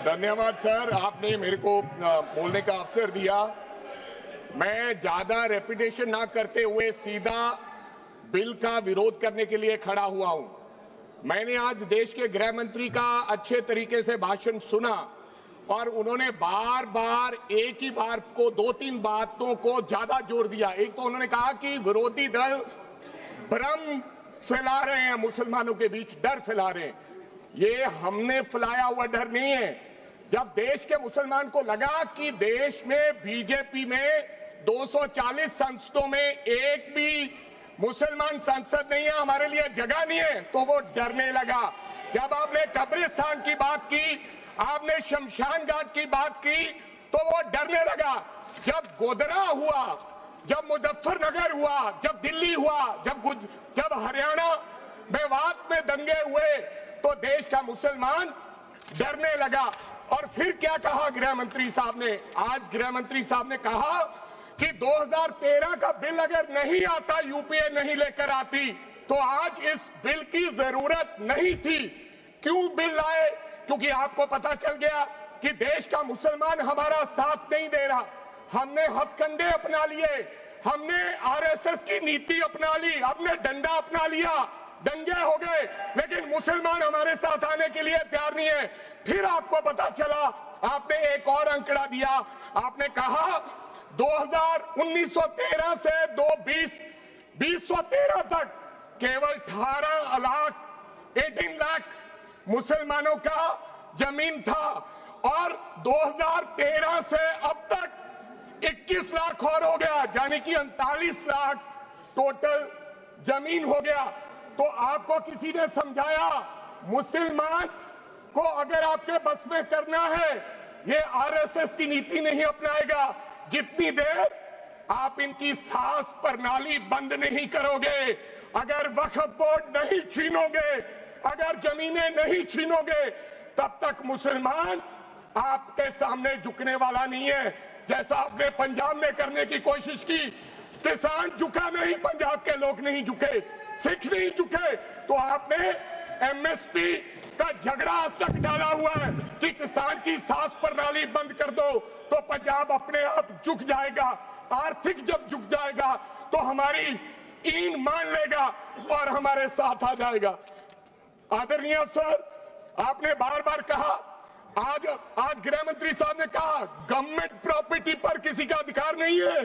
धन्यवाद सर, आपने मेरे को बोलने का अवसर दिया। मैं ज्यादा रेपिटेशन ना करते हुए सीधा बिल का विरोध करने के लिए खड़ा हुआ हूं। मैंने आज देश के गृह मंत्री का अच्छे तरीके से भाषण सुना और उन्होंने बार बार एक ही बार को 2-3 बातों को ज्यादा जोर दिया। एक तो उन्होंने कहा कि विरोधी दल भ्रम फैला रहे हैं, मुसलमानों के बीच डर फैला रहे हैं। ये हमने फैलाया हुआ डर नहीं है। जब देश के मुसलमान को लगा कि देश में बीजेपी में 240 संसदों में एक भी मुसलमान सांसद नहीं है, हमारे लिए जगह नहीं है, तो वो डरने लगा। जब आपने कब्रिस्तान की बात की, आपने शमशान घाट की बात की, तो वो डरने लगा। जब गोधरा हुआ, जब मुजफ्फरनगर हुआ, जब दिल्ली हुआ, जब हरियाणा मेवात में दंगे हुए, तो देश का मुसलमान डरने लगा। और फिर क्या कहा गृह मंत्री साहब ने? आज गृह मंत्री साहब ने कहा कि 2013 का बिल अगर नहीं आता, यूपीए नहीं लेकर आती, तो आज इस बिल की जरूरत नहीं थी। क्यों बिल लाए? क्योंकि आपको पता चल गया कि देश का मुसलमान हमारा साथ नहीं दे रहा। हमने हथकंडे अपना लिए, हमने आरएसएस की नीति अपना ली, हमने डंडा अपना लिया, दंगे हो गए, लेकिन मुसलमान हमारे साथ आने के लिए तैयार नहीं है। फिर आपको पता चला, आपने एक और आंकड़ा दिया। आपने कहा 1913 से 2013 तक केवल 18 लाख मुसलमानों का जमीन था और 2013 से अब तक 21 लाख और हो गया, यानी कि 39 लाख टोटल जमीन हो गया। तो आपको किसी ने समझाया मुसलमान को अगर आपके बस में करना है, ये आरएसएस की नीति नहीं अपनाएगा जितनी देर आप इनकी सास प्रणाली बंद नहीं करोगे, अगर वक्फ बोर्ड नहीं छीनोगे, अगर जमीनें नहीं छीनोगे, तब तक मुसलमान आपके सामने झुकने वाला नहीं है। जैसा आपने पंजाब में करने की कोशिश की, किसान झुका नहीं, पंजाब के लोग नहीं झुके, सिख नहीं झुके, तो आपने एमएसपी का झगड़ा आज तक डाला हुआ है कि किसान की सास प्रणाली बंद कर दो तो पंजाब अपने आप झुक जाएगा। आर्थिक जब झुक जाएगा तो हमारी ईन मान लेगा और हमारे साथ आ जाएगा। आदरणीय सर, आपने बार बार कहा, आज गृह मंत्री साहब ने कहा गवर्नमेंट प्रॉपर्टी पर किसी का अधिकार नहीं है,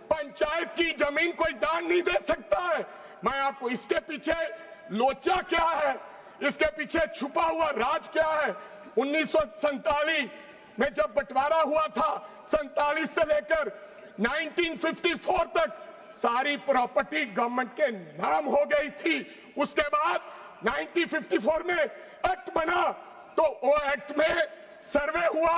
पंचायत की जमीन कोई दान नहीं दे सकता है। मैं आपको इसके पीछे लोचा क्या है, इसके पीछे छुपा हुआ राज क्या है? 1947 में जब बंटवारा हुआ था, 47 से लेकर 1954 तक सारी प्रॉपर्टी गवर्नमेंट के नाम हो गई थी। उसके बाद 1954 में एक्ट बना, तो वो एक्ट में सर्वे हुआ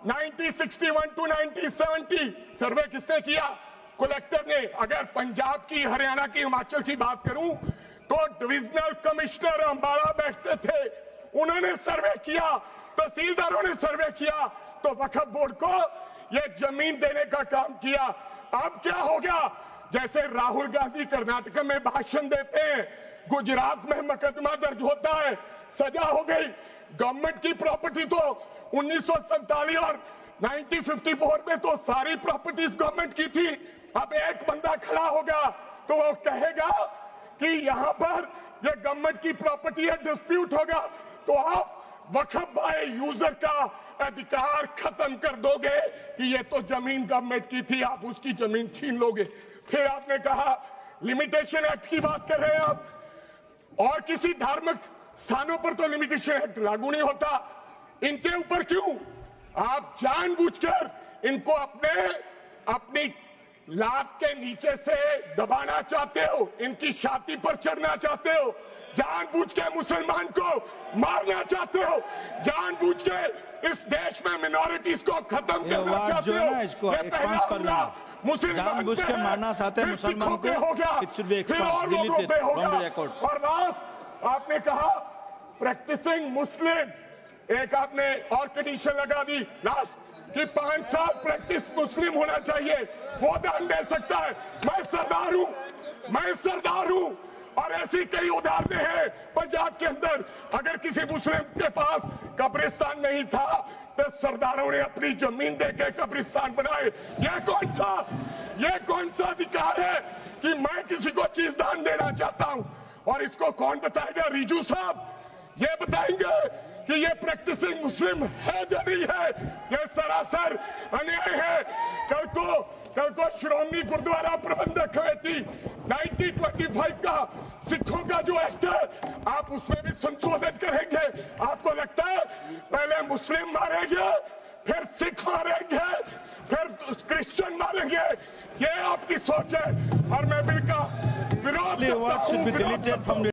1961 टू 1970। सर्वे किसने किया? कलेक्टर ने। अगर पंजाब की, हरियाणा की, हिमाचल की बात करूं तो डिविजनल कमिश्नर अंबाला बैठते थे, उन्होंने सर्वे किया, तहसीलदारों ने सर्वे किया, तो वक्फ बोर्ड को यह जमीन देने का काम किया। अब क्या हो गया? जैसे राहुल गांधी कर्नाटक में भाषण देते हैं, गुजरात में मुकदमा दर्ज होता है, सजा हो गई। गवर्नमेंट की प्रॉपर्टी तो 1947 और 1954 में तो सारी प्रॉपर्टीज गवर्नमेंट की थी। अब एक बंदा खड़ा होगा तो वो कहेगा कि यहां पर ये गवर्नमेंट की प्रॉपर्टी है, डिस्प्यूट होगा, तो आप वक्फ बाय यूजर का अधिकार खत्म कर दोगे कि ये तो जमीन गवर्नमेंट की थी, आप उसकी जमीन छीन लोगे। फिर आपने कहा लिमिटेशन एक्ट की बात कर रहे हैं आप, और किसी धार्मिक स्थानों पर तो लिमिटेशन एक्ट लागू नहीं होता, इनके ऊपर क्यों? आप जानबूझकर इनको अपनी लात के नीचे से दबाना चाहते हो, इनकी छाती पर चढ़ना चाहते हो, जानबूझ के मुसलमान को मारना चाहते हो, जानबूझ के इस देश में मिनॉरिटीज को खत्म करना चाहते हो। इसको एक्सपांड कर देना, जानबूझ के मारना चाहते हैं मुसलमान को, हो गया, फिर और लोगों पे होगा। और लास्ट आपने कहा प्रैक्टिसिंग मुस्लिम, एक आपने और कंडीशन लगा दी लास्ट कि 5 साल प्रैक्टिस मुस्लिम होना चाहिए, वो दान दे सकता है। मैं सरदार हूं और ऐसी कई उदाहरणें हैं पंजाब के अंदर। अगर किसी मुस्लिम के पास कब्रिस्तान नहीं था, तो सरदारों ने अपनी जमीन देके कब्रिस्तान बनाए। ये कौन सा अधिकार है कि मैं किसी को चीज दान देना चाहता हूं? और इसको कौन बताएगा? रिजू साहब ये बताएंगे कि ये प्रैक्टिसिंग मुस्लिम है या नहीं है? ये सरासर अन्याय है। कल को श्रोमणी गुरुद्वारा प्रबंधक कमेटी 1925 का सिखों का जो एक्ट है आप उसमें भी संशोधन करेंगे। आपको लगता है पहले मुस्लिम मारेंगे, फिर सिख मारेंगे, फिर क्रिश्चियन मारेंगे? ये आपकी सोच है और मैं बिल का विरोध करता हूं।